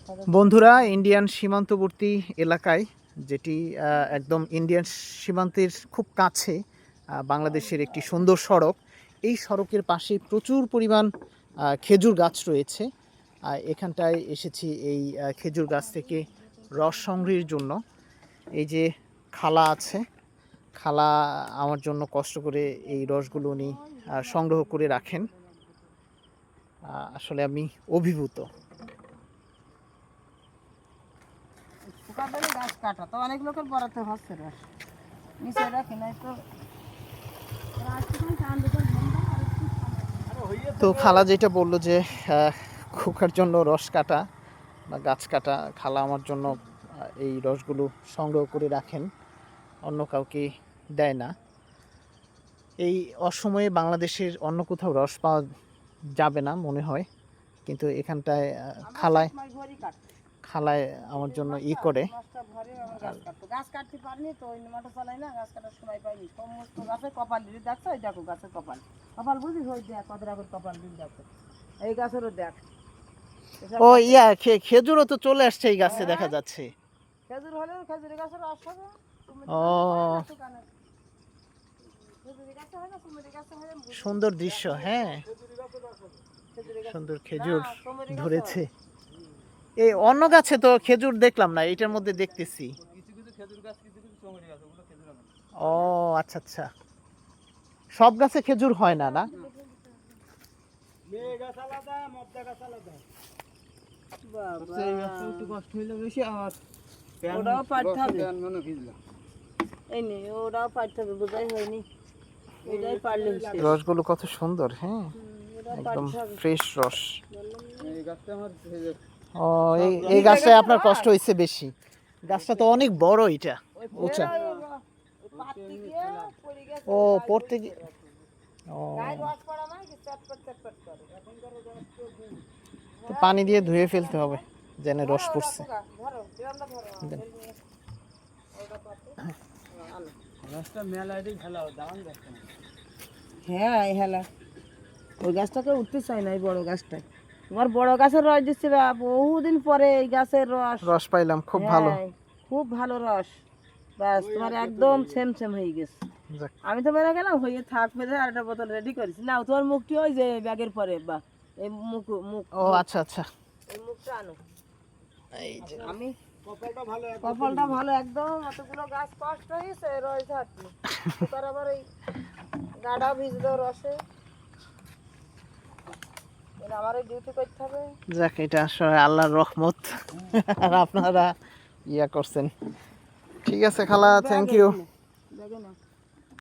বন্ধুরা, ইন্ডিয়ান সীমান্তবর্তী এলাকায়, যেটি একদম ইন্ডিয়ান সীমান্তের খুব কাছে বাংলাদেশের একটি সুন্দর সড়ক, এই সড়কের পাশে প্রচুর পরিমাণ খেজুর গাছ রয়েছে। এখানটায় এসেছি এই খেজুর গাছ থেকে রস সংগ্রহের জন্য। এই যে খালা আছে, খালা আমার জন্য কষ্ট করে এই রসগুলো উনি সংগ্রহ করে রাখেন। আসলে আমি অভিভূত। গাছ কাটা তো অনেক লোকের বরাতে হচ্ছে রস নিচে রাখি নাই তো খালা যেটা বললো যে খোকার জন্য রস কাটা বা গাছ কাটা, খালা আমার জন্য এই রসগুলো সংগ্রহ করে রাখেন, অন্য কাউকে দেয় না। এই অসময়ে বাংলাদেশের অন্য কোথাও রস পাওয়া যাবে না মনে হয়, কিন্তু এখানটায় খালায় আমার জন্য করে। গাছ কাটতে পারিনি তো ওই মোটর চালাই না, গাছ কাটার সময় পাইনি। সমস্ত গাছে কপাল দিয়ে দেখছো, ওই দেখো গাছের কপাল কপাল বুঝিস, ওই দেখ কত রকম কপাল দিয়ে দেখো, এই গাছেরও দেখ। ও খেজুরও তো চলে আসছে এই গাছে, দেখা যাচ্ছে। খেজুর হলে খেজুরি গাছের রস হবে। ও, সুন্দর দৃশ্য। হ্যাঁ, সুন্দর খেজুর ধরেছে। এই অন্য গাছে তো খেজুর দেখলাম না, এটার মধ্যে দেখতেছি। ও আচ্ছা আচ্ছা, সব গাছে খেজুর হয় না, না? রসগুলো কত সুন্দর। হ্যাঁ, একদম ফ্রেশ রস। ও, এই গাছটায় আপনার কষ্ট হয়েছে বেশি। গাছটা তো অনেক বড়, এটা উঁচা। ও, পড়তে গিয়ে পানি দিয়ে ধুয়ে ফেলতে হবে যেন রস পড়ছে। হ্যাঁ, হেলা ওই গাছটাকে উঠতে চাই না, এই বড় গাছটায় তোমার বড় গাছের রস দিচ্ছে বহুদিন পরে এই গাছের রস পাইলাম, খুব ভালো, খুব ভালো রস। ব্যাস, তোমার একদম সেম সেম হয়ে গেছে। আমি তো বেড়ে গেলাম, হয়ে থাকবে, আর একটা বোতল রেডি করেছি। না, তোমার মুখটি ওই যে ব্যাগের পরে, বা এই মুখ। ও আচ্ছা আচ্ছা, এই মুখটা আনো। আমি কপালটা ভালো একদম। এতগুলো গাছ কষ্ট হয়েছে রস ঝাড়তে, তার আবার এই গাডা ভিজলো রসে, আমার ডিউটি করতে হবে। যাক, এটা আসলে আল্লাহর রহমত, আর আপনারা করছেন। ঠিক আছে খালা, থ্যাংক ইউ।